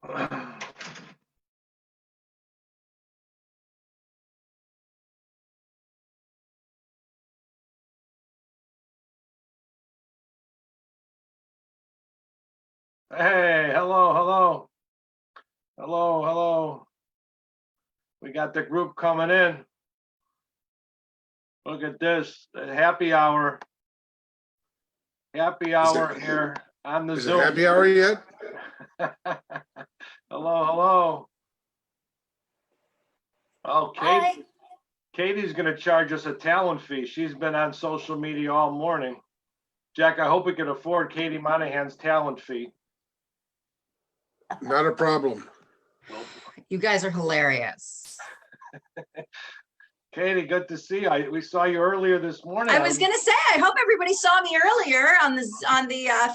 Hey, hello. Hello. We got the group coming in. Look at this, the happy hour. Happy hour here on the Is it Zoom. happy hour yet? Hello. Oh, Hi. Katie's gonna charge us a talent fee. She's been on social media all morning. Jack, I hope we can afford Katie Monahan's talent fee. Not a problem. You guys are hilarious. Katie, good to see you. We saw you earlier this morning. I was gonna say, I hope everybody saw me earlier on the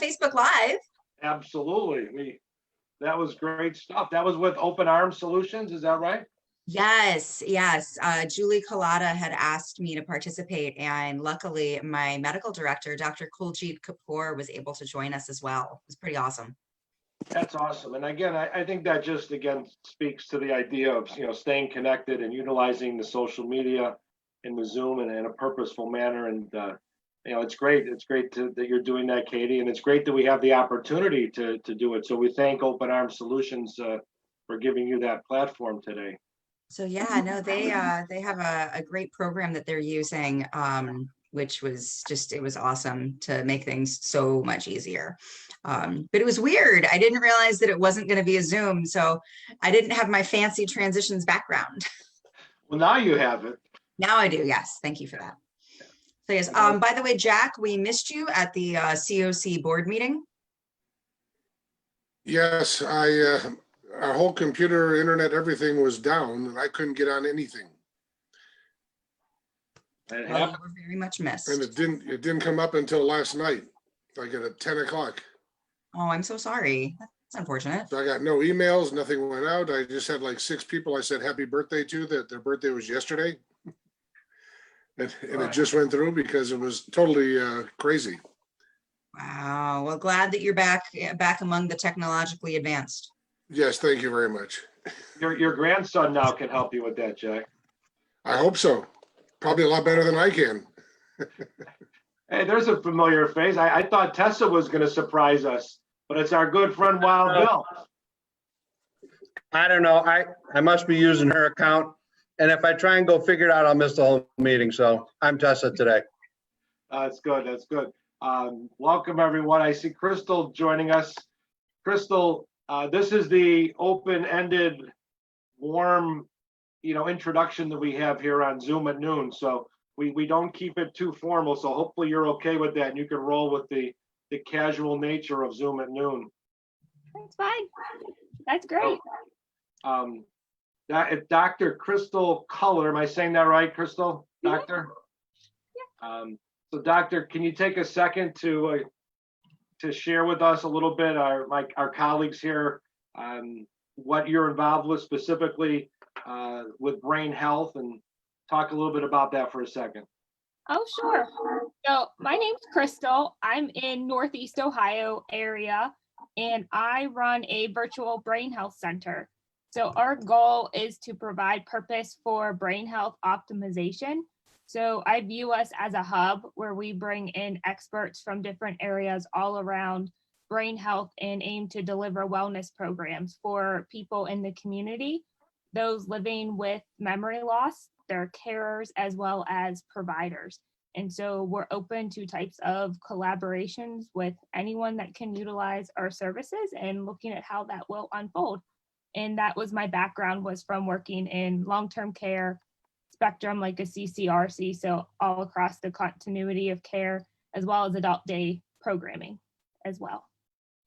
Facebook Live. Absolutely. That was great stuff. That was with Open Arms Solutions, is that right? Yes. Julie Collada had asked me to participate, and luckily my medical director, Dr. Kuljit Kapoor, was able to join us as well. It was pretty awesome. That's awesome. And again, I think that just again speaks to the idea of staying connected and utilizing the social media and the Zoom in a purposeful manner. And it's great. It's great that you're doing that, Katie. And it's great that we have the opportunity to do it. So we thank Open Arms Solutions for giving you that platform today. So yeah, no, they have a great program that they're using, which was it was awesome to make things so much easier. But it was weird. I didn't realize that it wasn't going to be a Zoom, so I didn't have my fancy transitions background. Well, now you have it. Now I do. Yes, thank you for that. So yes. By the way, Jack, we missed you at the COC board meeting. Yes, our whole computer, internet, everything was down and I couldn't get on anything. It Well, you happened. were very much missed. And it didn't come up until last night, like at 10 o'clock. Oh, I'm so sorry. That's unfortunate. So I got no emails, nothing went out. I just had like 6 people I said happy birthday to that their birthday was yesterday. And it just went through because it was totally crazy. Wow. Well, glad that you're back among the technologically advanced. Yes, thank you very much. Your grandson now can help you with that, Jack. I hope so. Probably a lot better than I can. Hey, there's a familiar face. I thought Tessa was going to surprise us, but it's our good friend Wild Bill. I don't know. I must be using her account. And if I try and go figure it out, I'll miss the whole meeting. So I'm Tessa today. That's good. Welcome, everyone. I see Crystal joining us. Crystal, this is the open-ended, warm, introduction that we have here on Zoom at noon. So we don't keep it too formal. So hopefully you're okay with that and you can roll with the casual nature of Zoom at noon. That's fine. That's great. Dr. Crystal Culler, am I saying that right, Crystal? Doctor? Yeah. So Doctor, can you take a second to share with us a little bit, our colleagues here, what you're involved with specifically with brain health, and talk a little bit about that for a second. Oh, sure. So my name's Crystal. I'm in Northeast Ohio area, and I run a virtual brain health center. So our goal is to provide purpose for brain health optimization. So I view us as a hub where we bring in experts from different areas all around brain health and aim to deliver wellness programs for people in the community, those living with memory loss, their carers, as well as providers. And so we're open to types of collaborations with anyone that can utilize our services and looking at how that will unfold. And that was my background, was from working in long-term care spectrum, like a CCRC, so all across the continuity of care, as well as adult day programming as well.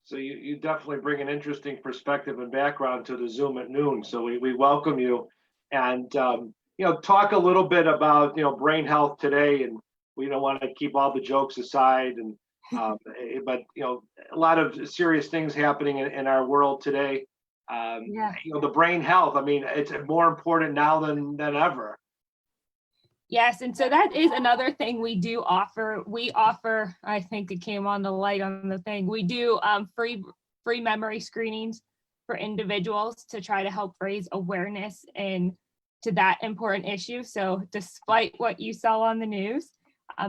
So you definitely bring an interesting perspective and background to the Zoom at noon. So we welcome you, and talk a little bit about brain health today. And we don't want to keep all the jokes aside, and but a lot of serious things happening in our world today. The brain health. I mean, it's more important now than ever. Yes, and so that is another thing we do offer. We offer, I think it came on the light on the thing, we do free memory screenings for individuals to try to help raise awareness and to that important issue. So despite what you saw on the news,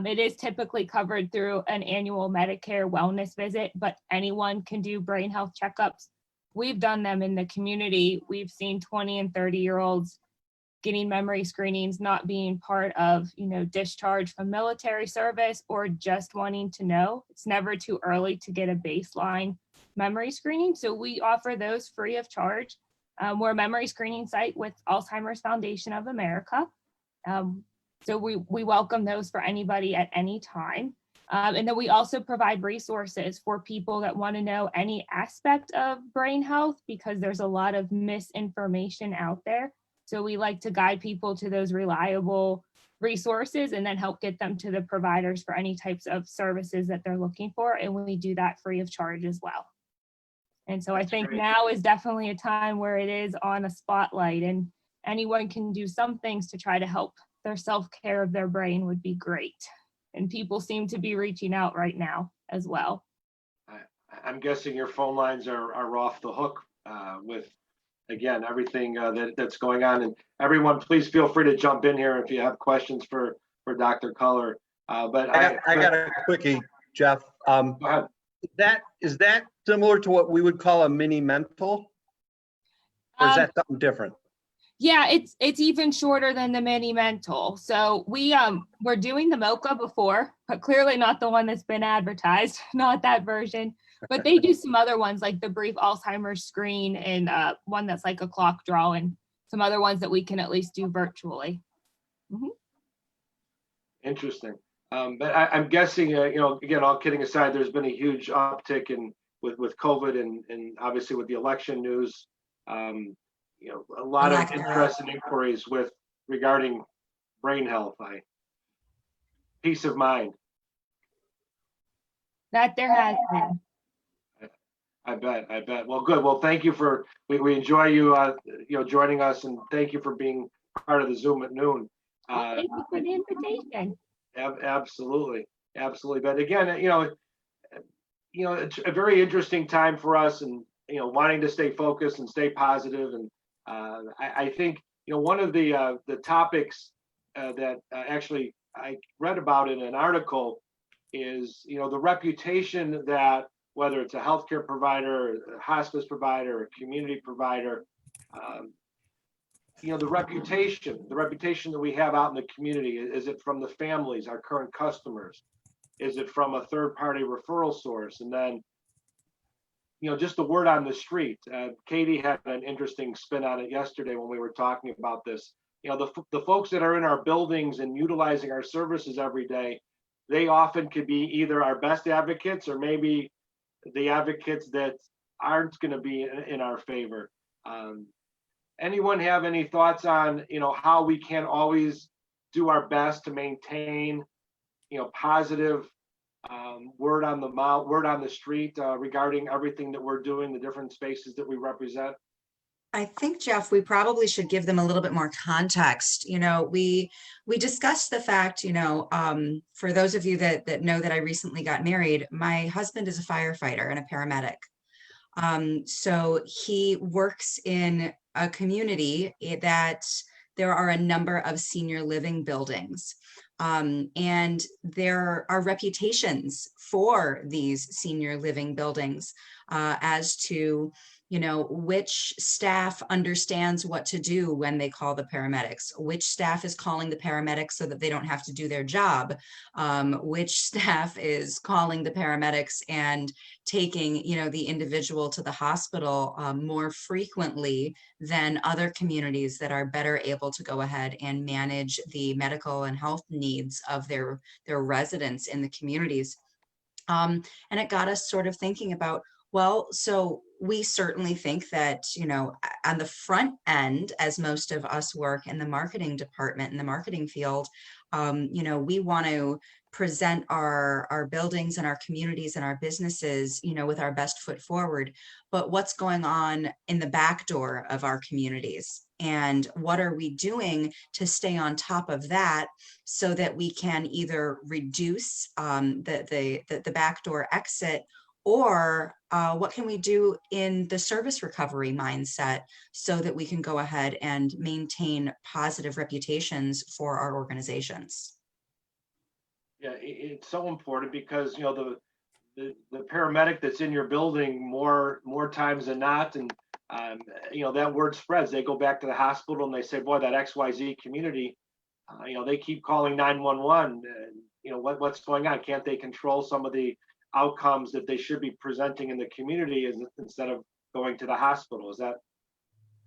it is typically covered through an annual Medicare wellness visit, but anyone can do brain health checkups. We've done them in the community. We've seen 20 and 30-year-olds getting memory screenings, not being part of, discharge from military service or just wanting to know. It's never too early to get a baseline memory screening. So we offer those free of charge. We're a memory screening site with Alzheimer's Foundation of America. So we welcome those for anybody at any time. And then we also provide resources for people that want to know any aspect of brain health, because there's a lot of misinformation out there. So we like to guide people to those reliable resources and then help get them to the providers for any types of services that they're looking for. And we do that free of charge as well. And so I think great. now is definitely a time where it is on a spotlight, and anyone can do some things to try to help their self-care of their brain would be great. And people seem to be reaching out right now as well. I'm guessing your phone lines are off the hook with, again, everything that's going on. And everyone, please feel free to jump in here if you have questions for Dr. Culler. But I got a quickie, Jeff. go ahead. Is that similar to what we would call a mini mental? Or is that something different? Yeah, it's even shorter than the mini mental. So we're doing the MOCA before, but clearly not the one that's been advertised, not that version. But they do some other ones like the brief Alzheimer's screen and one that's like a clock draw, and some other ones that we can at least do virtually. Mm-hmm. Interesting. But I'm guessing, again, all kidding aside, there's been a huge uptick with COVID and obviously with the election news. A lot of interest and inquiries regarding brain health. Peace of mind. That there has been. I bet. Well, good. Well, thank you we enjoy you, joining us, and thank you for being part of the Zoom at noon. Thank you for the invitation. Absolutely. But again, it's a very interesting time for us, and wanting to stay focused and stay positive. And I think one of the topics that actually I read about in an article is the reputation that, whether it's a healthcare provider, a hospice provider, a community provider, the reputation that we have out in the community. Is it from the families, our current customers? Is it from a third-party referral source? And then, just the word on the street. Katie had an interesting spin on it yesterday when we were talking about this. The folks that are in our buildings and utilizing our services every day, they often could be either our best advocates or maybe the advocates that aren't going to be in our favor. Anyone have any thoughts on, how we can always do our best to maintain, positive word on the mouth, word on the street regarding everything that we're doing, the different spaces that we represent? I think, Jeff, we probably should give them a little bit more context. We discussed the fact, for those of you that know that I recently got married, my husband is a firefighter and a paramedic. So he works in a community that there are a number of senior living buildings. And there are reputations for these senior living buildings as to which staff understands what to do when they call the paramedics, which staff is calling the paramedics so that they don't have to do their job, which staff is calling the paramedics and taking, the individual to the hospital more frequently than other communities that are better able to go ahead and manage the medical and health needs of their residents in the communities. And it got us sort of thinking about, well, so we certainly think that, on the front end, as most of us work in the marketing department, in the marketing field, we want to present our buildings and our communities and our businesses, with our best foot forward. But what's going on in the back door of our communities? And what are we doing to stay on top of that so that we can either reduce the backdoor exit Or what can we do in the service recovery mindset so that we can go ahead and maintain positive reputations for our organizations? Yeah, it's so important because, the paramedic that's in your building more times than not, and that word spreads. They go back to the hospital and they say, boy, that XYZ community, they keep calling 911. What's going on? Can't they control some of the outcomes that they should be presenting in the community instead of going to the hospital? Is that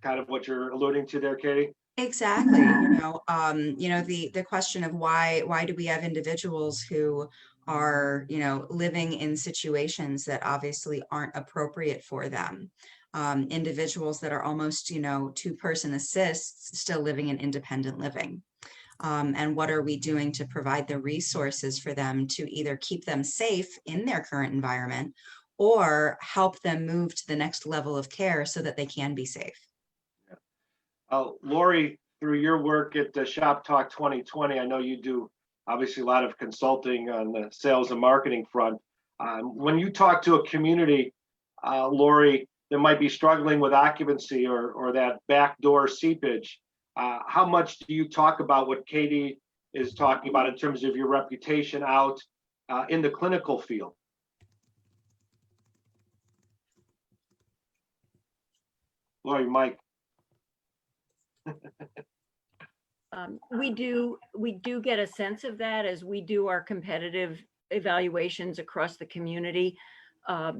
kind of what you're alluding to there, Katie? Exactly. The question of why do we have individuals who are, living in situations that obviously aren't appropriate for them? Individuals that are almost, two-person assists still living in independent living. And what are we doing to provide the resources for them to either keep them safe in their current environment or help them move to the next level of care so that they can be safe? Lori, through your work at Shop Talk 2020, I know you do obviously a lot of consulting on the sales and marketing front. When you talk to a community, Lori, that might be struggling with occupancy or that backdoor seepage, how much do you talk about what Katie is talking about in terms of your reputation out in the clinical field? Lori, Mike. We do get a sense of that as we do our competitive evaluations across the community. I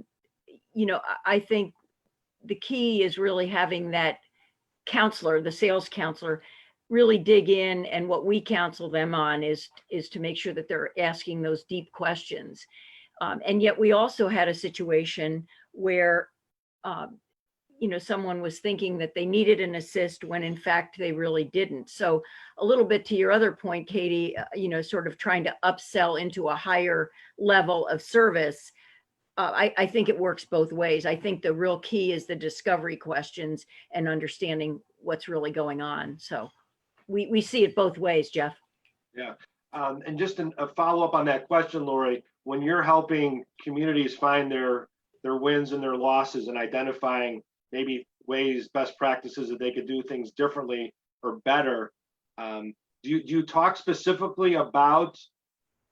think the key is really having that counselor, the sales counselor, really dig in, and what we counsel them on is to make sure that they're asking those deep questions. And yet we also had a situation where someone was thinking that they needed an assist when in fact they really didn't. So a little bit to your other point, Katie, sort of trying to upsell into a higher level of service. I think it works both ways. I think the real key is the discovery questions and understanding what's really going on. So we see it both ways, Jeff. Yeah. And just a follow-up on that question, Lori, when you're helping communities find their wins and their losses and identifying maybe ways, best practices that they could do things differently or better, do you talk specifically about,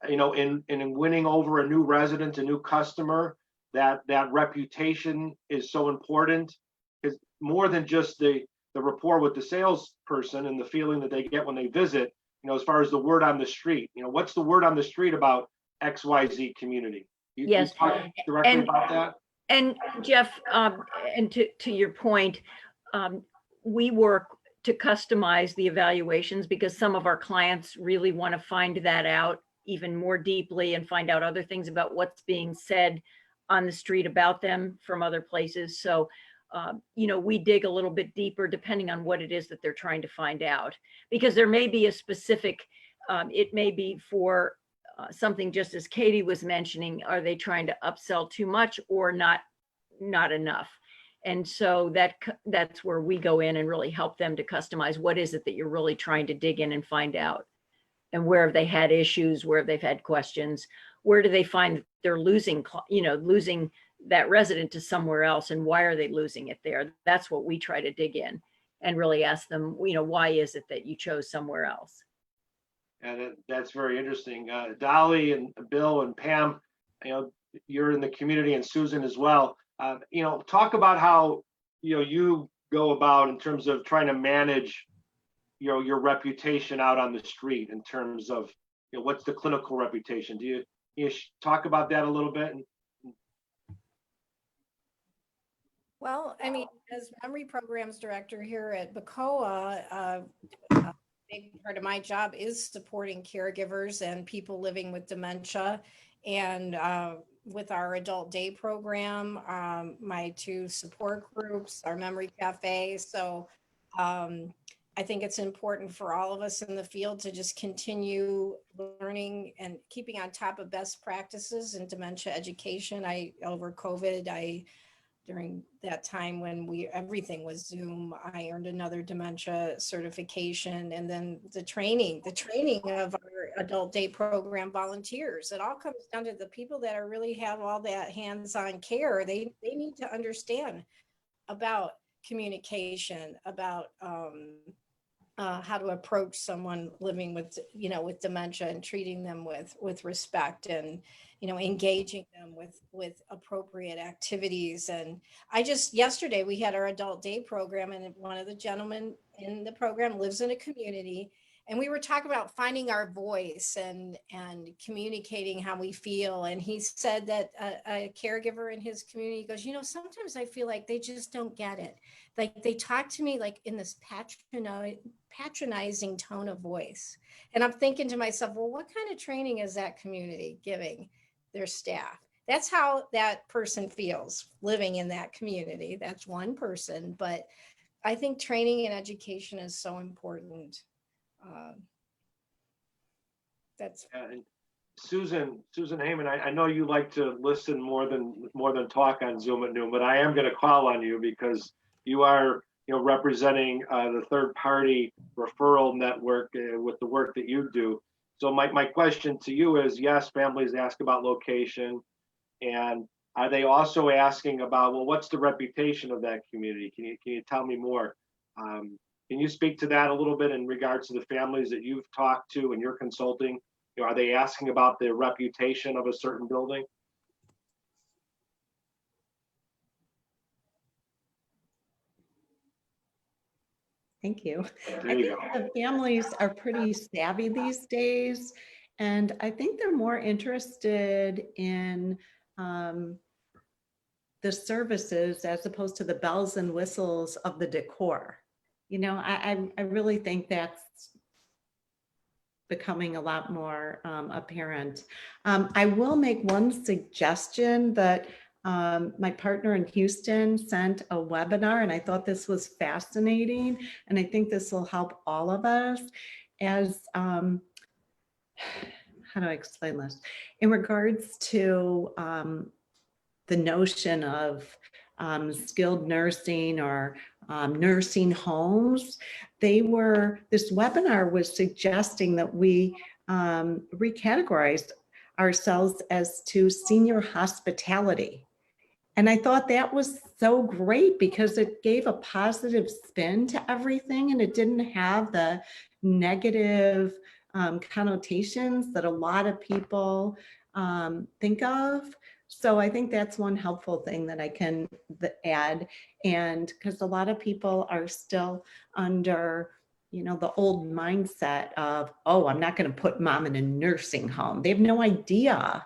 in winning over a new resident, a new customer, that reputation is so important? Because more than just the rapport with the salesperson and the feeling that they get when they visit, as far as the word on the street, what's the word on the street about XYZ community? Yes. You talk directly about that? And Jeff, and to your point, we work to customize the evaluations because some of our clients really want to find that out even more deeply and find out other things about what's being said on the street about them from other places. So, we dig a little bit deeper depending on what it is that they're trying to find out, because there may be a specific, it may be for something just as Katie was mentioning, are they trying to upsell too much or not enough? And so that's where we go in and really help them to customize what is it that you're really trying to dig in and find out, and where have they had issues, where have they had questions, where do they find they're losing that resident to somewhere else, and why are they losing it there? That's what we try to dig in and really ask them, why is it that you chose somewhere else? And that's very interesting. Dolly and Bill and Pam, you're in the community, and Susan as well. Talk about how, you go about in terms of trying to manage, your reputation out on the street in terms of, what's the clinical reputation? Do you talk about that a little bit? Well, as memory programs director here at BACOA, a big part of my job is supporting caregivers and people living with dementia. And with our adult day program, my two support groups, our memory cafe. So I think it's important for all of us in the field to just continue learning and keeping on top of best practices in dementia education. Over COVID, I during that time when everything was Zoom. I earned another dementia certification, and then the training of our adult day program volunteers. It all comes down to the people that are really have all that hands-on care. They need to understand about communication, about how to approach someone living with, with dementia, and treating them with respect, and, engaging them with appropriate activities. And yesterday we had our adult day program, and one of the gentlemen in the program lives in a community, and we were talking about finding our voice and communicating how we feel. And he said that a caregiver in his community goes, sometimes I feel like they just don't get it. Like they talk to me like in this patronizing tone of voice. And I'm thinking to myself, well, what kind of training is that community giving their staff? That's how that person feels living in that community. That's one person. But I think training and education is so important. And Susan Heyman, I know you like to listen more than talk on Zoom at Noon, but I am going to call on you because you are, representing the third party referral network with the work that you do. So my question to you is, yes, families ask about location, and are they also asking about, well, what's the reputation of that community? Can you tell me more? Can you speak to that a little bit in regards to the families that you've talked to and you're consulting? Are they asking about the reputation of a certain building? Thank you. There I you think go. the families are pretty savvy these days, and I think they're more interested in the services as opposed to the bells and whistles of the decor. I really think that's becoming a lot more apparent. I will make one suggestion that my partner in Houston sent a webinar, and I thought this was fascinating, and I think this will help all of us as, how do I explain this? In regards to the notion of skilled nursing or nursing homes, this webinar was suggesting that we recategorize ourselves as to senior hospitality. And I thought that was so great because it gave a positive spin to everything, and it didn't have the negative connotations that a lot of people think of. So I think that's one helpful thing that I can add. And because a lot of people are still under, the old mindset of, oh, I'm not going to put mom in a nursing home. They have no idea,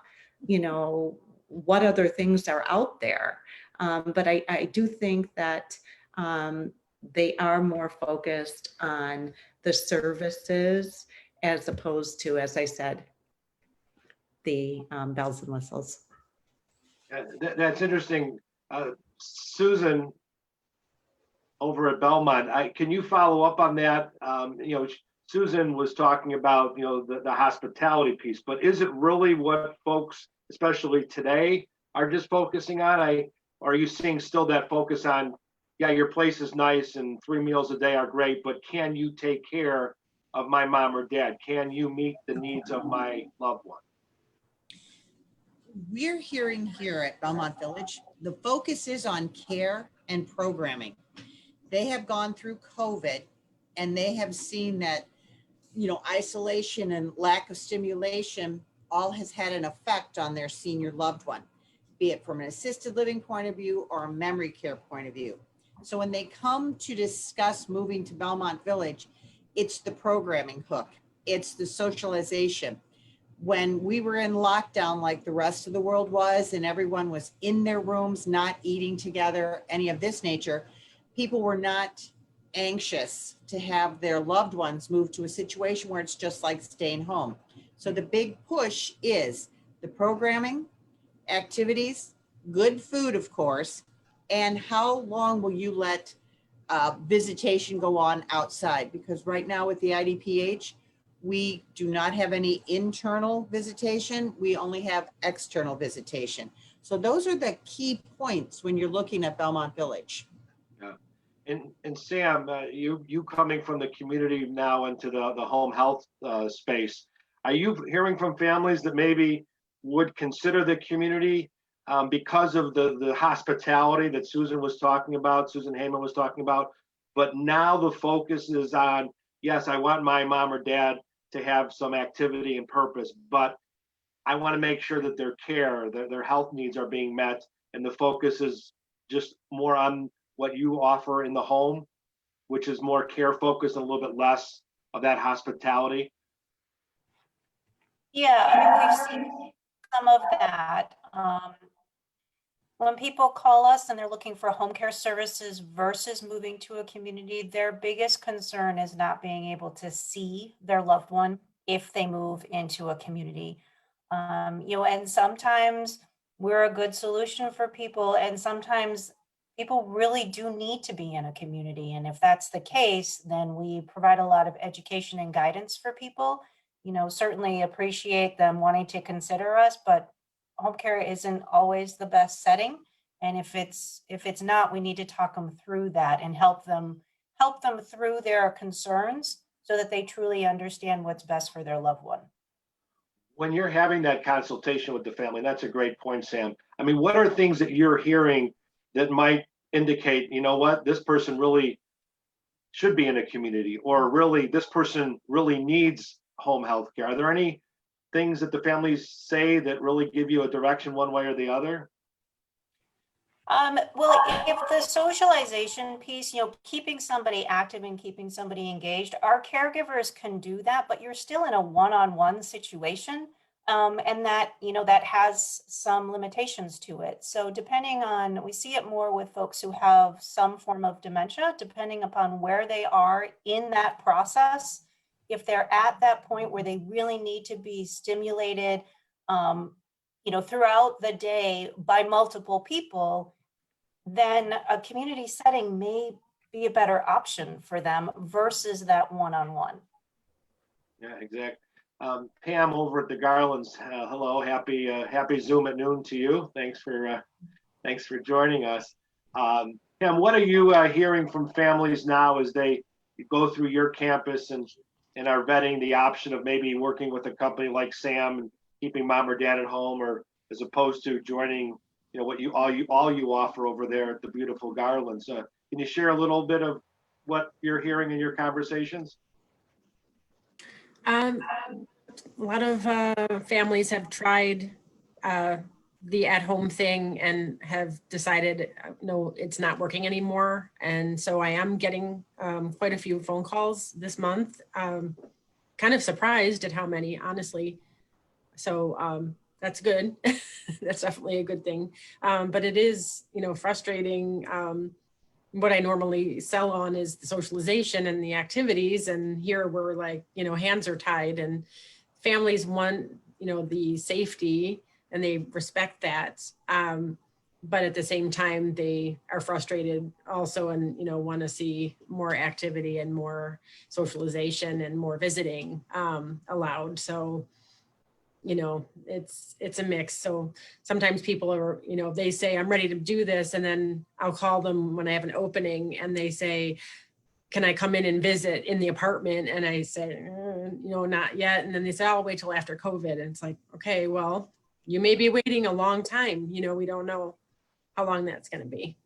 what other things are out there. But I do think that they are more focused on the services as opposed to, as I said, the bells and whistles. That's interesting. Susan, over at Belmont, can you follow up on that? Susan was talking about, the hospitality piece, but is it really what folks, especially today, are just focusing on? Or are you seeing still that focus on, yeah, your place is nice and 3 meals a day are great, but can you take care of my mom or dad? Can you meet the needs of my loved one? We're hearing here at Belmont Village, the focus is on care and programming. They have gone through COVID and they have seen that, isolation and lack of stimulation all has had an effect on their senior loved one, be it from an assisted living point of view or a memory care point of view. So when they come to discuss moving to Belmont Village, it's the programming hook, it's the socialization. When we were in lockdown like the rest of the world was, and everyone was in their rooms, not eating together, any of this nature, people were not anxious to have their loved ones move to a situation where it's just like staying home. So the big push is the programming, activities, good food, of course, and how long will you let visitation go on outside? Because right now with the IDPH, we do not have any internal visitation. We only have external visitation. So those are the key points when you're looking at Belmont Village. And Sam, you coming from the community now into the home health space, are you hearing from families that maybe would consider the community because of the hospitality that Susan was talking about, Susan Heyman was talking about, but now the focus is on, yes, I want my mom or dad to have some activity and purpose, but I want to make sure that their care, their health needs are being met, and the focus is just more on what you offer in the home, which is more care focused and a little bit less of that hospitality? Yeah, I mean, we've seen some of that. When people call us and they're looking for home care services versus moving to a community, their biggest concern is not being able to see their loved one if they move into a community. And sometimes we're a good solution for people, and sometimes people really do need to be in a community. And if that's the case, then we provide a lot of education and guidance for people. Certainly appreciate them wanting to consider us, but home care isn't always the best setting. And if it's not, we need to talk them through that and help them through their concerns so that they truly understand what's best for their loved one. When you're having that consultation with the family, that's a great point, Sam. I mean, what are things that you're hearing that might indicate, you know what, this person really should be in a community, or really this person really needs home health care? Are there any things that the families say that really give you a direction one way or the other? Well, if the socialization piece, keeping somebody active and keeping somebody engaged, our caregivers can do that, but you're still in a one-on-one situation. And that has some limitations to it. So we see it more with folks who have some form of dementia, depending upon where they are in that process. If they're at that point where they really need to be stimulated, throughout the day by multiple people, then a community setting may be a better option for them versus that one-on-one. Yeah, exactly. Pam over at the Garlands, hello, happy Zoom at noon to you. Thanks for joining us. Pam, what are you hearing from families now as they go through your campus and are vetting the option of maybe working with a company like Sam and keeping mom or dad at home, or as opposed to joining, what all you offer over there at the beautiful Garlands? Can you share a little bit of what you're hearing in your conversations? A lot of families have tried the at-home thing and have decided, no, it's not working anymore. And so I am getting quite a few phone calls this month. Kind of surprised at how many, honestly. So that's good. That's definitely a good thing. But it is, frustrating. What I normally sell on is the socialization and the activities. And here we're like, hands are tied, and families want, the safety, and they respect that. But at the same time, they are frustrated also, and, want to see more activity and more socialization and more visiting allowed. So, it's a mix. So sometimes people are, they say, I'm ready to do this. And then I'll call them when I have an opening and they say, can I come in and visit in the apartment? And I say, not yet. And then they say, I'll wait till after COVID. And it's like, okay, well, you may be waiting a long time. We don't know how long that's going to be.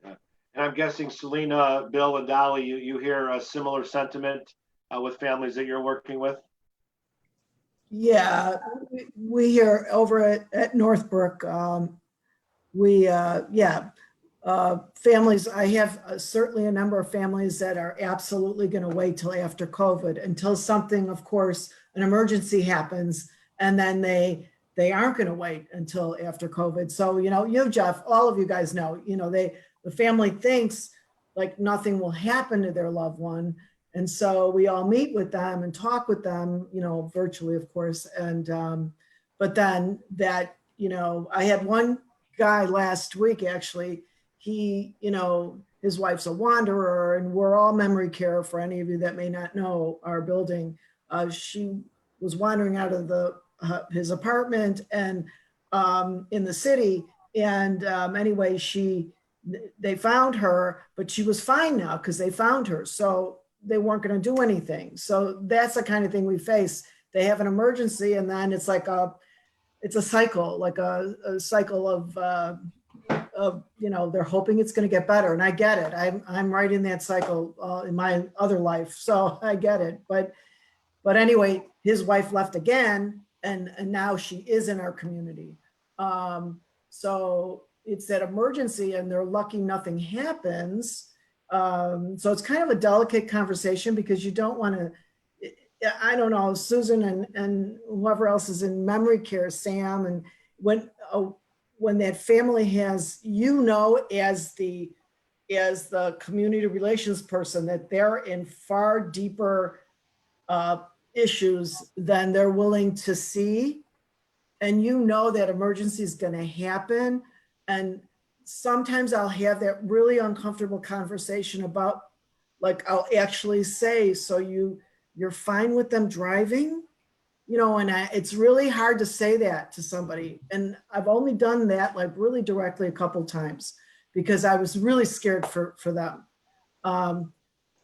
And I'm guessing Selena, Bill, and Dolly, you hear a similar sentiment with families that you're working with? Yeah, we here over at Northbrook, families, I have certainly a number of families that are absolutely going to wait till after COVID, until something, of course, an emergency happens, and then they aren't going to wait until after COVID. So, Jeff, all of you guys know, the family thinks like nothing will happen to their loved one. And so we all meet with them and talk with them, virtually, of course. And, but then that, I had one guy last week, actually, he, his wife's a wanderer, and we're all memory care for any of you that may not know our building. She was wandering out of his apartment, and in the city. And anyway, they found her, but she was fine now because they found her. So they weren't going to do anything. So that's the kind of thing we face. They have an emergency, and then it's like it's a cycle, like a cycle of they're hoping it's going to get better. And I get it. I'm right in that cycle in my other life. So I get it. But anyway, his wife left again, and now she is in our community. So it's that emergency, and they're lucky nothing happens. So it's kind of a delicate conversation because you don't want to, I don't know, Susan and whoever else is in memory care, Sam, and when that family has, as the community relations person, that they're in far deeper issues than they're willing to see. And that emergency is going to happen. And sometimes I'll have that really uncomfortable conversation about, like, I'll actually say, so you're fine with them driving? And it's really hard to say that to somebody. And I've only done that like really directly a couple times because I was really scared for them.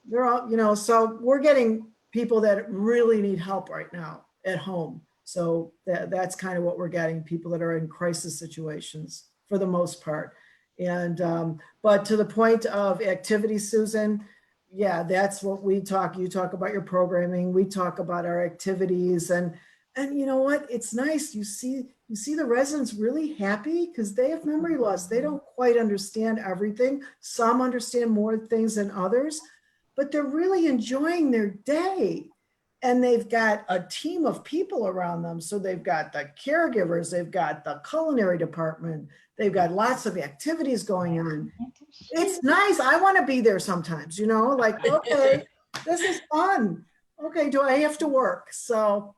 They're all, so we're getting people that really need help right now at home. So that's kind of what we're getting, people that are in crisis situations for the most part. And, but to the point of activity, Susan, yeah, that's what we talk. You talk about your programming. We talk about our activities, and you know what? It's nice. You see the residents really happy because they have memory loss. They don't quite understand everything. Some understand more things than others, but they're really enjoying their day. And they've got a team of people around them. So they've got the caregivers, they've got the culinary department, they've got lots of activities going on. It's nice. I want to be there sometimes, like, okay, this is fun. Okay, do I have to work? So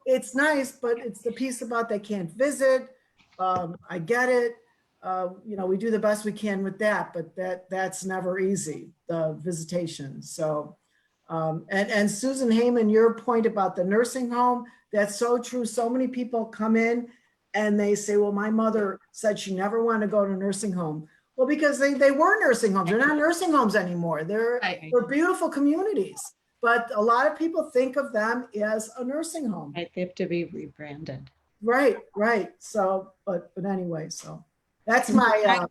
it's nice, but it's the piece about they can't visit. I get it. We do the best we can with that, but that's never easy, the visitation. So, and Susan Heyman, your point about the nursing home, that's so true. So many people come in and they say, well, my mother said she never wanted to go to a nursing home. Well, because they were nursing homes. They're not nursing homes anymore. They're beautiful communities, but a lot of people think of them as a nursing home. Right, they have to be rebranded. Right. So, but anyway, so that's my.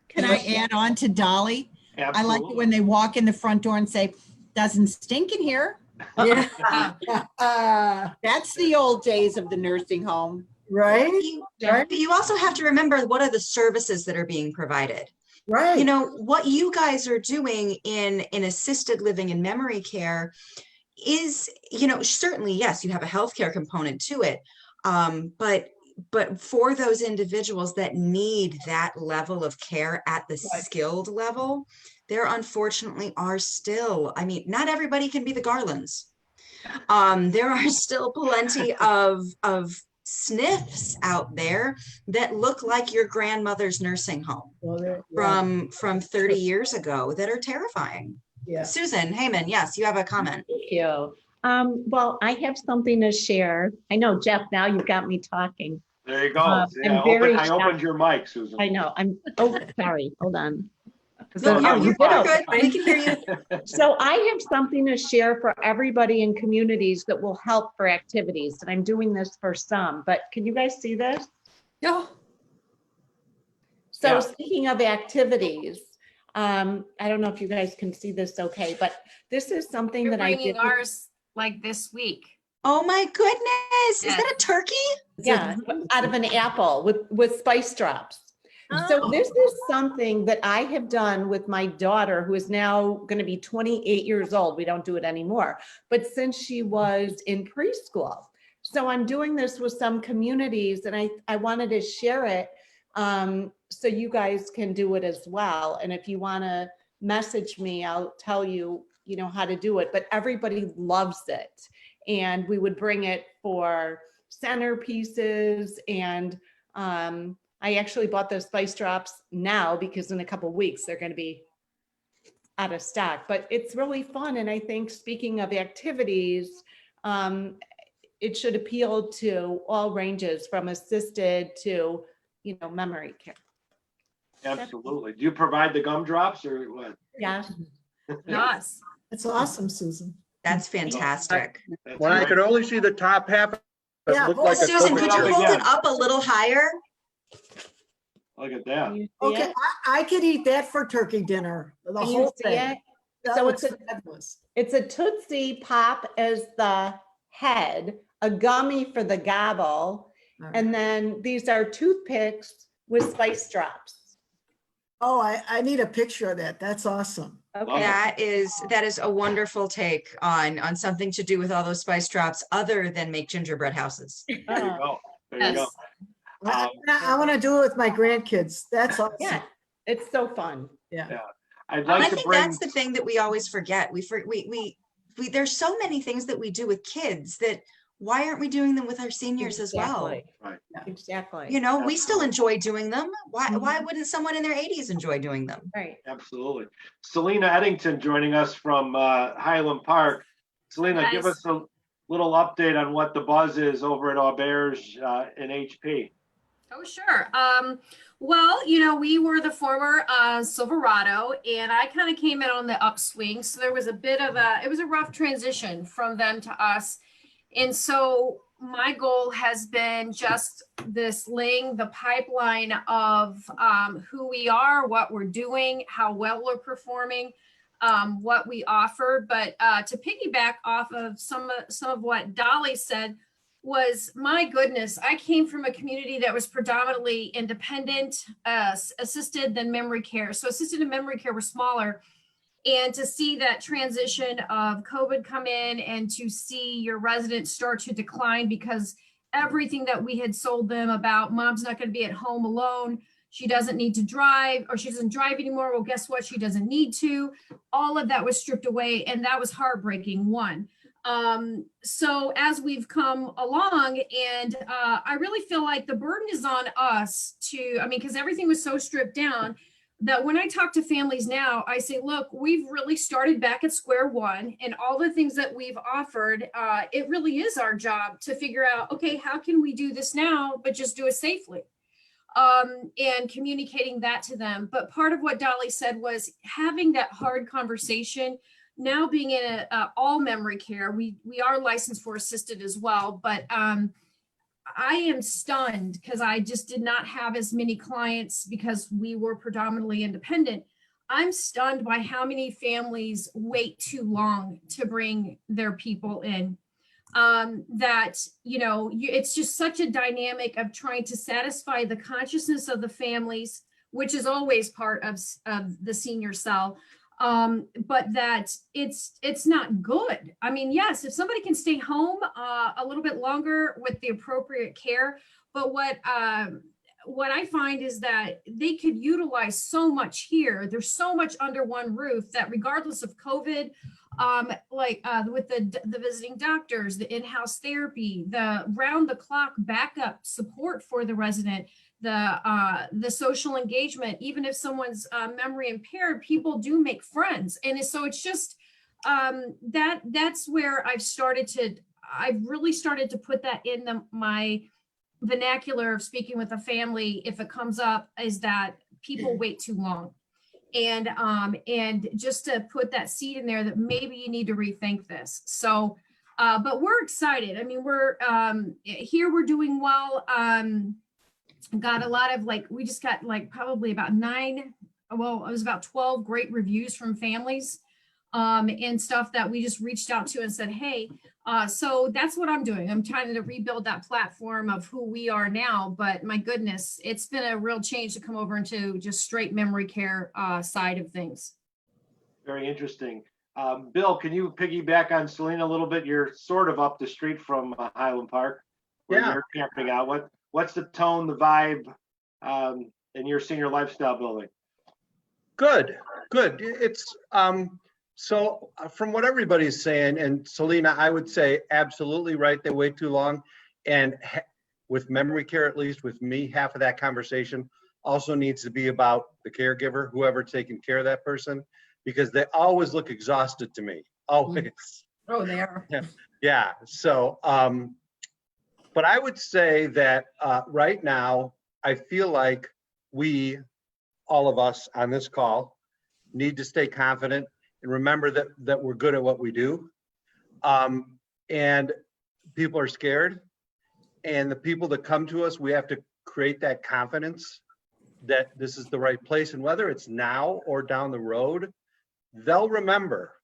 Can I add on to Dolly? Absolutely. I like it when they walk in the front door and say, doesn't stink in here. Yeah. That's the old days of the nursing home. Right. But you also have to remember, what are the services that are being provided? Right. What you guys are doing in assisted living and memory care is, certainly, yes, you have a healthcare component to it. But for those individuals that need that level of care at the skilled level, there unfortunately are still, not everybody can be the Garlands. There are still plenty of SNFs out there that look like your grandmother's nursing home from 30 years ago that are terrifying. Yeah. Susan Heyman, yes, you have a comment. Thank you. Well, I have something to share. I know, Jeff, now you've got me talking. There you go. I'm very I opened your mic, Susan. I know. Sorry. Hold on. No, you're good. We can hear you. So I have something to share for everybody in communities that will help for activities. And I'm doing this for some, but can you guys see this? Yeah. So Yeah. speaking of activities, I don't know if you guys can see this okay, but this is something that I did. Ours like this week. Oh my goodness. Is that a turkey? Yeah, out of an apple with spice drops. So this is something that I have done with my daughter, who is now going to be 28 years old. We don't do it anymore, but since she was in preschool. So I'm doing this with some communities, and I wanted to share it so you guys can do it as well. And if you want to message me, I'll tell you, how to do it, but everybody loves it. And we would bring it for centerpieces, and I actually bought those spice drops now because in a couple of weeks they're going to be out of stock, but it's really fun. And I think, speaking of activities, it should appeal to all ranges from assisted to, memory care. Absolutely. Do you provide the gumdrops or what? Yeah. Yes. It's awesome, Susan. That's fantastic. That's When I great. could only see the top half, it Yeah, looked well, like a Susan, COVID could Up you shot. hold again. it up a little higher? Look at that. You see Okay, it? I could eat that for turkey dinner, the Can you whole see thing. it? That So looks it's fabulous. It's a Tootsie Pop as the head, a gummy for the gobble, All right. and then these are toothpicks with spice drops. Oh, I need a picture of that. That's awesome. Okay. That is a wonderful take on something to do with all those spice drops other than make gingerbread houses. There you Uh, go. There you go. I, I want to do it with my grandkids. That's awesome. Yeah, it's so fun. I'd And I like to think bring, that's the thing that we always forget. We there's so many things that we do with kids that why aren't we doing them with our seniors as well? Exactly. Right. Exactly. We still enjoy doing them. Why wouldn't someone in their 80s enjoy doing them? Right. absolutely. Selena Eddington joining us from Highland Park. Selena, give Guys. us a little update on what the buzz is over at Auberge in HP. Oh, sure. Well, we were the former Silverado, and I kind of came in on the upswing. So there was it was a rough transition from them to us. And so my goal has been just laying the pipeline of who we are, what we're doing, how well we're performing, what we offer. But to piggyback off of some of what Dolly said, was my goodness, I came from a community that was predominantly independent, assisted, then memory care. So assisted and memory care were smaller. And to see that transition of COVID come in and to see your residents start to decline because everything that we had sold them about mom's not going to be at home alone, she doesn't need to drive, or she doesn't drive anymore. Well, guess what? She doesn't need to. All of that was stripped away, and that was heartbreaking, one. So as we've come along, and I really feel like the burden is on us because everything was so stripped down that when I talk to families now, I say, look, we've really started back at square one, and all the things that we've offered, it really is our job to figure out, okay, how can we do this now, but just do it safely? And communicating that to them. But part of what Dolly said was having that hard conversation. Now being in all memory care, we are licensed for assisted as well, but I am stunned because I just did not have as many clients because we were predominantly independent. I'm stunned by how many families wait too long to bring their people in. It's just such a dynamic of trying to satisfy the consciousness of the families, which is always part of the senior cell. But that it's not good. I mean, yes, if somebody can stay home a little bit longer with the appropriate care, but what I find is that they could utilize so much here. There's so much under one roof that regardless of COVID, with the visiting doctors, the in-house therapy, the round-the-clock backup support for the resident, the social engagement, even if someone's memory impaired, people do make friends. And so it's just that's where I've really started to put that in my vernacular of speaking with a family. If it comes up, is that people wait too long. And just to put that seed in there that maybe you need to rethink this. So, but we're excited. I mean, we're doing well. Got a lot of we just got probably about 12 great reviews from families and stuff that we just reached out to and said, hey, so that's what I'm doing. I'm trying to rebuild that platform of who we are now, but my goodness, it's been a real change to come over into just straight memory care side of things. Very interesting. Bill, can you piggyback on Selena a little bit? You're sort of up the street from Highland Park where Yeah. you're camping out. What's the tone, the vibe in your senior lifestyle building? Good. It's so from what everybody's saying, and Selena, I would say absolutely right. They wait too long. And with memory care, at least with me, half of that conversation also needs to be about the caregiver, whoever taking care of that person, because they always look exhausted to me. Always. Oh, they are. Yeah. So But I would say that right now, I feel like all of us on this call, need to stay confident and remember that we're good at what we do. And people are scared. And the people that come to us, we have to create that confidence that this is the right place. And whether it's now or down the road, they'll remember.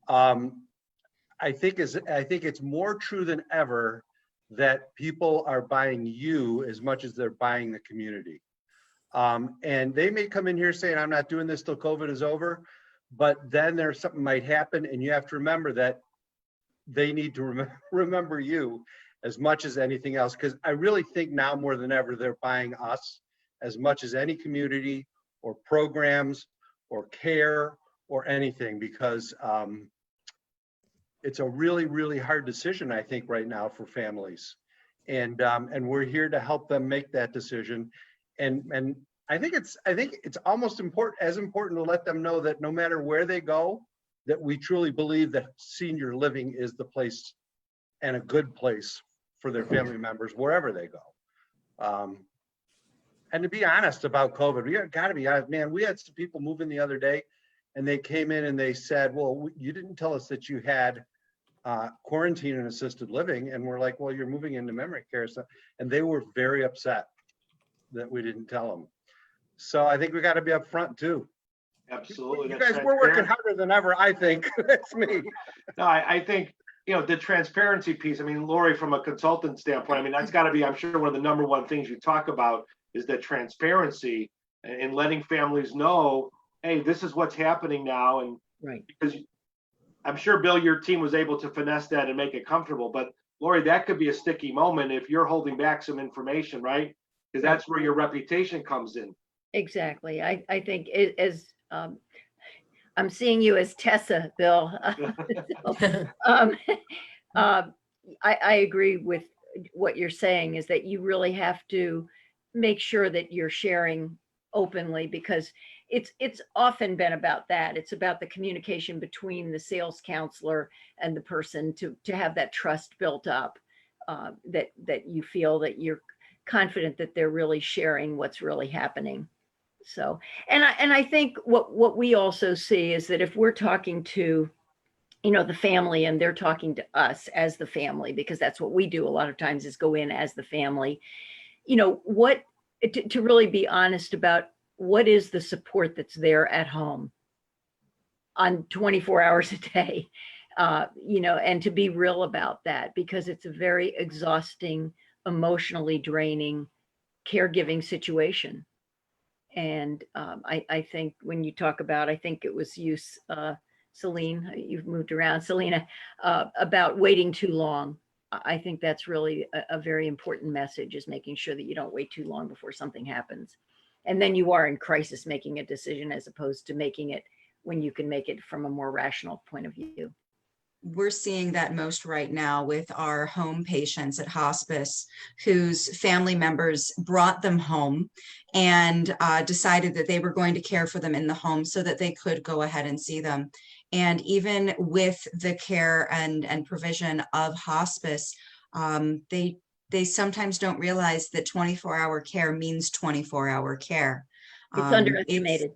I think it's more true than ever that people are buying you as much as they're buying the community. And they may come in here saying, I'm not doing this till COVID is over, but then there's something might happen and you have to remember that they need to remember you as much as anything else. Because I really think now more than ever, they're buying us as much as any community or programs or care or anything, because it's a really, really hard decision, I think, right now for families. And we're here to help them make that decision. And I think it's almost as important to let them know that no matter where they go, that we truly believe that senior living is the place and a good place for their family members wherever they go. And to be honest about COVID, we got to be honest, man. We had some people move in the other day, and they came in and they said, "Well, you didn't tell us that you had quarantine and assisted living," and we're like, "Well, you're moving into memory care," and they were very upset that we didn't tell them. So I think we got to be upfront too. Absolutely. You guys, we're working harder than ever, I think. That's me. No, I think, the transparency piece, I mean, Lori, from a consultant standpoint, I mean, that's got to be, I'm sure, one of the number one things you talk about is that transparency and letting families know, hey, this is what's happening now. And Right. because I'm sure, Bill, your team was able to finesse that and make it comfortable. But Lori, that could be a sticky moment if you're holding back some information, right? Because that's where your reputation comes in. Exactly. I think I'm seeing you as Tessa, Bill. I agree with what you're saying, is that you really have to make sure that you're sharing openly, because it's often been about that. It's about the communication between the sales counselor and the person to have that trust built up, that you feel that you're confident that they're really sharing what's really happening. So, and I think what we also see is that if we're talking to, the family, and they're talking to us as the family, because that's what we do a lot of times, is go in as the family, to really be honest about what is the support that's there at home on 24 hours a day, and to be real about that, because it's a very exhausting, emotionally draining caregiving situation. And I think when you talk about, I think it was you, Celine, you've moved around, Selena, about waiting too long. I think that's really a very important message, is making sure that you don't wait too long before something happens. And then you are in crisis making a decision, as opposed to making it when you can make it from a more rational point of view. We're seeing that most right now with our home patients at hospice, whose family members brought them home and decided that they were going to care for them in the home so that they could go ahead and see them. And even with the care and provision of hospice, they sometimes don't realize that 24-hour care means 24-hour care. It's underestimated.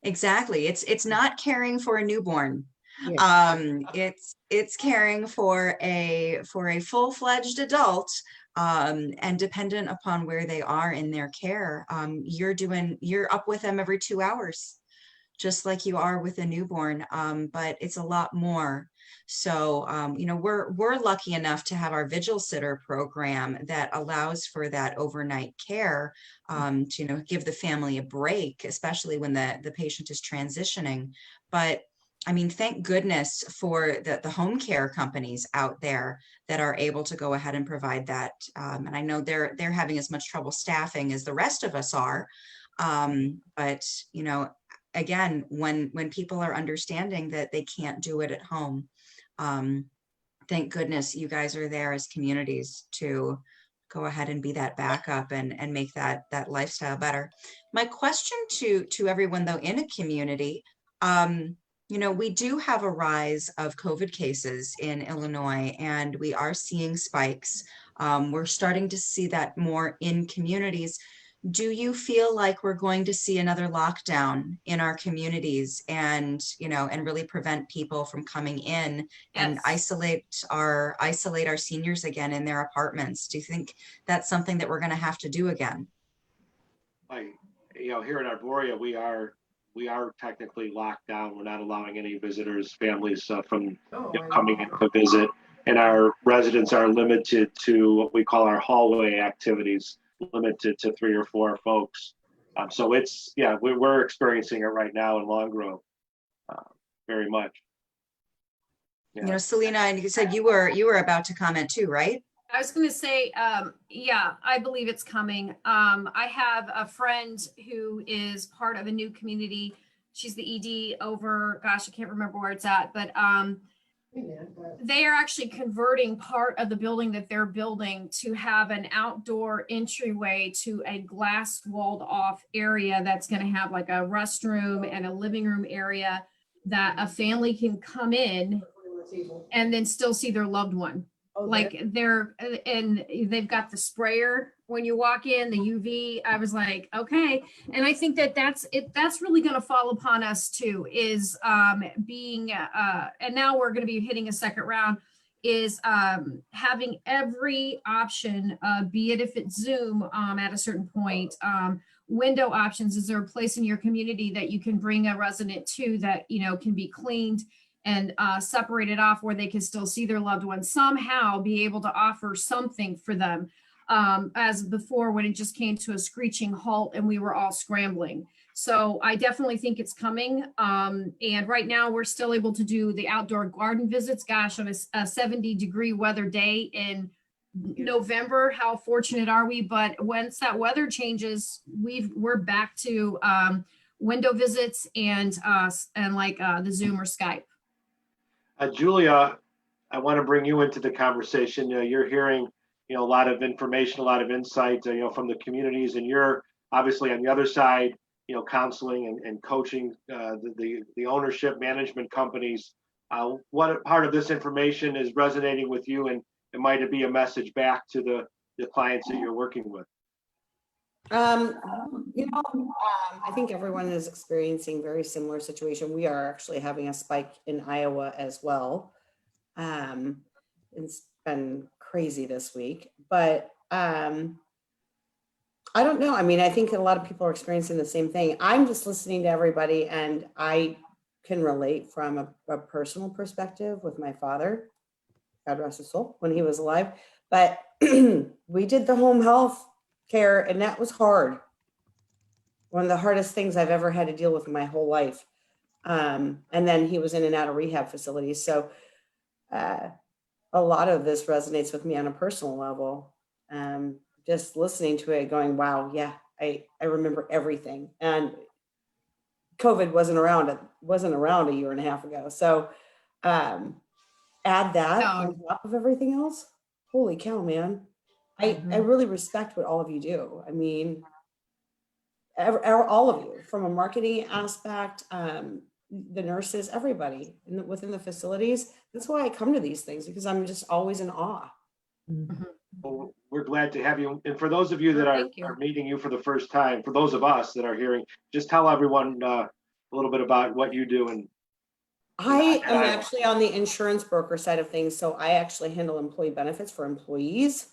Exactly. It's not caring for a newborn. Yes. It's caring for a full-fledged adult, and dependent upon where they are in their care. You're up with them every 2 hours, just like you are with a newborn, but it's a lot more. So, we're lucky enough to have our Vigil Sitter program that allows for that overnight care, to give the family a break, especially when the patient is transitioning. But I mean, thank goodness for the home care companies out there that are able to go ahead and provide that. And I know they're having as much trouble staffing as the rest of us are. But, again, when people are understanding that they can't do it at home, thank goodness you guys are there as communities to go ahead and be that backup and make that lifestyle better. My question to everyone, though, in a community, we do have a rise of COVID cases in Illinois, and we are seeing spikes. We're starting to see that more in communities. Do you feel like we're going to see another lockdown in our communities and, and really prevent people from coming in and Yes. isolate our seniors again in their apartments? Do you think that's something that we're going to have to do again? Here in Arboria, we are technically locked down. We're not allowing any visitors, families from coming in to visit. And our residents are limited to what we call our hallway activities, limited to 3 or 4 folks. So we're experiencing it right now in Long Grove, very much. Yeah. Selena, and you said you were about to comment too, right? I was going to say, yeah, I believe it's coming. I have a friend who is part of a new community. She's the ED over, gosh, I can't remember where it's at, but they are actually converting part of the building that they're building to have an outdoor entryway to a glass walled off area that's going to have like a restroom and a living room area that a family can come in and then still see their loved one. Like they've got the sprayer when you walk in, the UV. I was like, okay. And I think that's really going to fall upon us too, is being, and now we're going to be hitting a second round, is having every option, be it if it's Zoom at a certain point, window options. Is there a place in your community that you can bring a resident to that, can be cleaned and separated off where they can still see their loved ones, somehow be able to offer something for them, as before when it just came to a screeching halt and we were all scrambling. So I definitely think it's coming. And right now we're still able to do the outdoor garden visits. Gosh, on a 70-degree weather day in November, how fortunate are we? But once that weather changes, we're back to window visits and like the Zoom or Skype. Julia, I want to bring you into the conversation. You're hearing, a lot of information, a lot of insight, from the communities, and you're obviously on the other side, counseling and coaching the ownership management companies. What part of this information is resonating with you, and might it be a message back to the clients that you're working with? I think everyone is experiencing very similar situation. We are actually having a spike in Iowa as well. It's been crazy this week, but I don't know. I mean, I think a lot of people are experiencing the same thing. I'm just listening to everybody, and I can relate from a personal perspective with my father, God rest his soul, when he was alive. But we did the home health care, and that was hard. One of the hardest things I've ever had to deal with in my whole life. And then he was in and out of rehab facilities. So a lot of this resonates with me on a personal level. Just listening to it going, wow, yeah, I remember everything. And COVID wasn't around a year and a half ago. So add that on top of everything else. Holy cow, man. I really respect what all of you do. I mean, all of you, from a marketing aspect, the nurses, everybody within the facilities. That's why I come to these things, because I'm just always in awe. Well, we're glad to have you. And for those of you that are meeting you for the first time, for those of us that are hearing, just tell everyone a little bit about what you do. And I am actually on the insurance broker side of things. So I actually handle employee benefits for employees.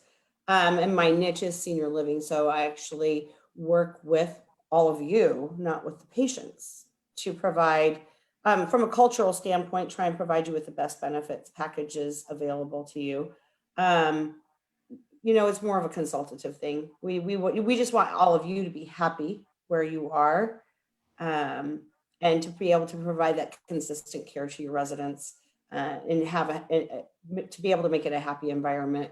And my niche is senior living. So I actually work with all of you, not with the patients, to provide, from a cultural standpoint, try and provide you with the best benefits packages available to you. It's more of a consultative thing. We just want all of you to be happy where you are, and to be able to provide that consistent care to your residents, and to be able to make it a happy environment.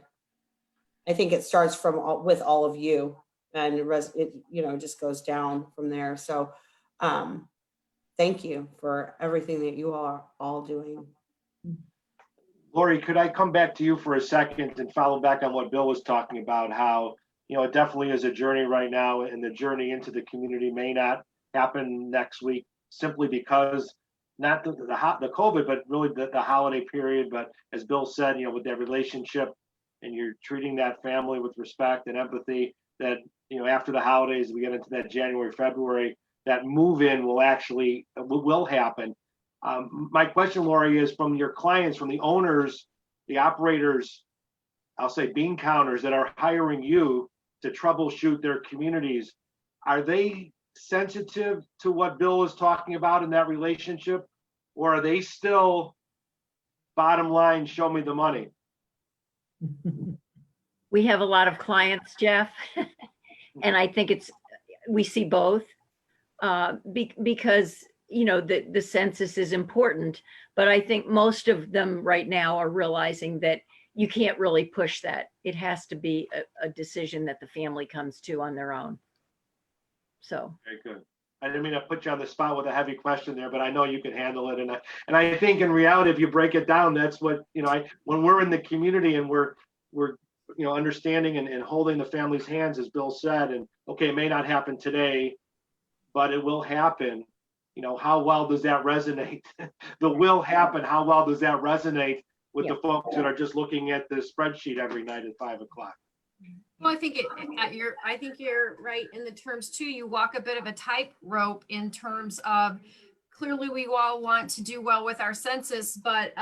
I think it starts with all of you, and it just goes down from there. So thank you for everything that you are all doing. Lori, could I come back to you for a second and follow back on what Bill was talking about, how, it definitely is a journey right now, and the journey into the community may not happen next week simply because not the COVID, but really the holiday period. But as Bill said, with that relationship and you're treating that family with respect and empathy, that, you know, after the holidays, we get into that January, February, that move-in will actually, will happen. My question, Lori, is from your clients, from the owners, the operators, I'll say bean counters that are hiring you to troubleshoot their communities, are they sensitive to what Bill is talking about in that relationship? Or are they still, bottom line, show me the money? We have a lot of clients, Jeff, and I think we see both because, you know, the census is important, but I think most of them right now are realizing that you can't really push that. It has to be a decision that the family comes to on their own. So. Very good. I didn't mean to put you on the spot with a heavy question there, but I know you can handle it. And I think in reality, if you break it down, that's what, you know, when we're in the community and we're you know, understanding and holding the family's hands, as Bill said, and okay, it may not happen today, but it will happen. You know, how well does that resonate? The will happen. How well does that resonate with the folks that are just looking at the spreadsheet every night at 5 o'clock? Well, I think I think you're right in the terms too. You walk a bit of a tightrope in terms of, clearly we all want to do well with our census, but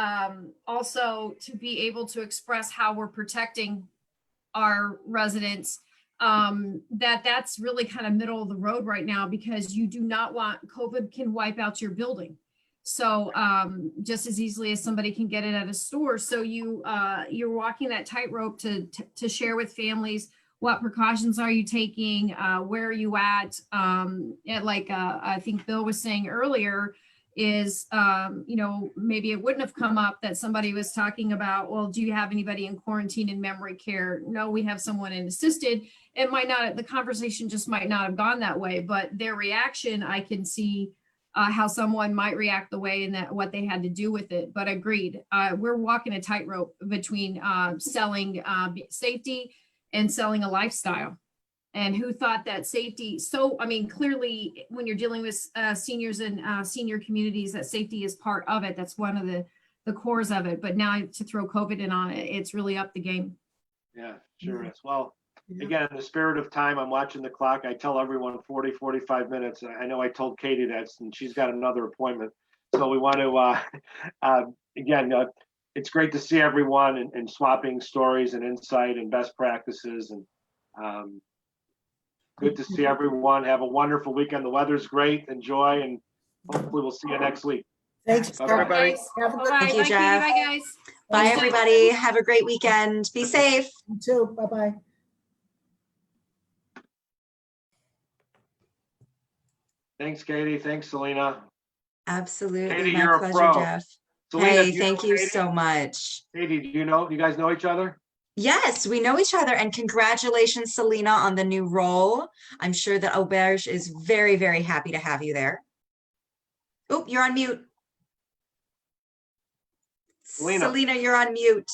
also to be able to express how we're protecting our residents. That's really kind of middle of the road right now, because you do not want, COVID can wipe out your building. So just as easily as somebody can get it at a store. So you're walking that tightrope to share with families, what precautions are you taking? Where are you at? I think Bill was saying earlier is, you know, maybe it wouldn't have come up that somebody was talking about, well, do you have anybody in quarantine in memory care? No, we have someone in assisted. It might not, the conversation just might not have gone that way, but their reaction, I can see how someone might react the way and that what they had to do with it. But agreed, we're walking a tightrope between selling safety and selling a lifestyle. And who thought that safety? So, I mean, clearly when you're dealing with seniors and senior communities, that safety is part of it. That's one of the cores of it. But now to throw COVID in on it, it's really up the game. Yeah, sure is. Well, again, in the spirit of time, I'm watching the clock. I tell everyone 45 minutes. I know I told Katie that, and she's got another appointment. So we want to, again, it's great to see everyone and swapping stories and insight and best practices. And good to see everyone. Have a wonderful weekend. The weather's great. Enjoy, and hopefully we'll see you next week. Thanks, Bye, Jeff. everybody. Have a good Thank you, Bye, Katie. Jeff. Bye, guys. Bye, everybody. Have a great weekend. Be safe. You too. Bye-bye. Thanks, Katie. Thanks, Selena. Absolutely. Katie, My you're a pleasure, pro. Jeff. Selena, Hey, do thank know you Katie? so much. Katie, do you guys know each other? Yes, we know each other, and congratulations, Selena, on the new role. I'm sure that Auberge is very, very happy to have you there. Oh, you're on mute. Selena, you're on mute.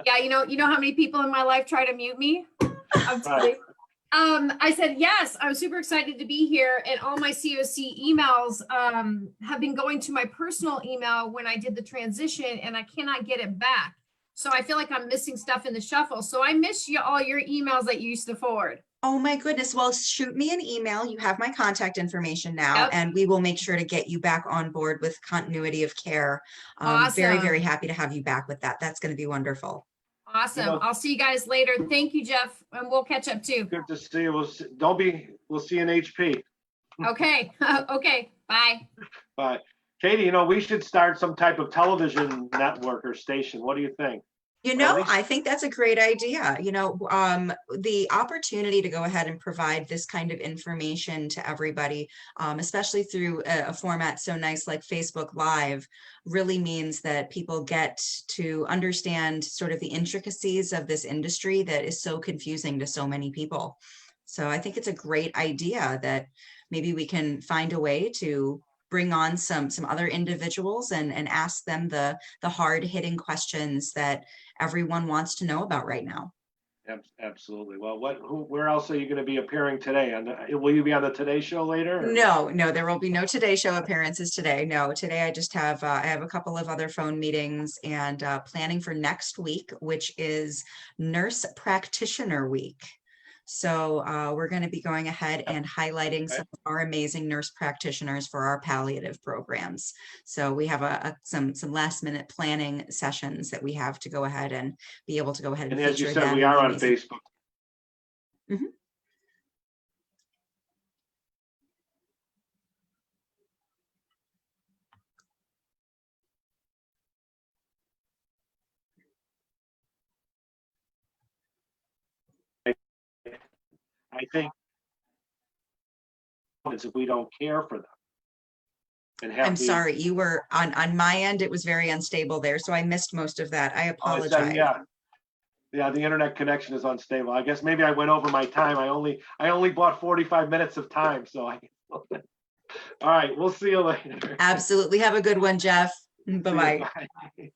Yeah, you know how many people in my life try to mute me? I'm telling you. I said, yes, I'm super excited to be here. And all my COC emails have been going to my personal email when I did the transition, and I cannot get it back. So I feel like I'm missing stuff in the shuffle. So I miss all your emails that you used to forward. Oh my goodness. Well, shoot me an email. You have my contact information now, Yep. and we will make sure to get you back on board with continuity of care. Very, Awesome. very happy to have you back with that. That's going to be wonderful. Awesome. I'll see you guys later. Thank you, Jeff. And we'll catch up too. Good to see you. We'll see you in HP. Okay. Okay. Bye. Bye. Katie, we should start some type of television network or station. What do you think? I think that's a great idea. The opportunity to go ahead and provide this kind of information to everybody, especially through a format so nice like Facebook Live, really means that people get to understand sort of the intricacies of this industry that is so confusing to so many people. So I think it's a great idea that maybe we can find a way to bring on some other individuals and ask them the hard hitting questions that everyone wants to know about right now. Absolutely. Well, where else are you going to be appearing today? Will you be on the Today Show later? or- No, there will be no Today Show appearances today. No, today I just have, I have a couple of other phone meetings and planning for next week, which is Nurse Practitioner Week. So we're going to be going ahead and highlighting some of our amazing nurse practitioners for our palliative programs. So we have some last minute planning sessions that we have to go ahead and be able to go ahead and And as you feature said, them we in are the on amazing- Facebook. Mhm. I think it's if we don't care for them. And have I'm the- sorry, you were on my end, it was very unstable there, so I missed most of that. I Oh, I said, apologize. yeah, the internet connection is unstable. I guess maybe I went over my time. I only bought 45 minutes of time, so I. All right, we'll see you later. Absolutely. Have a good one, Jeff. See you. Bye-bye. Bye.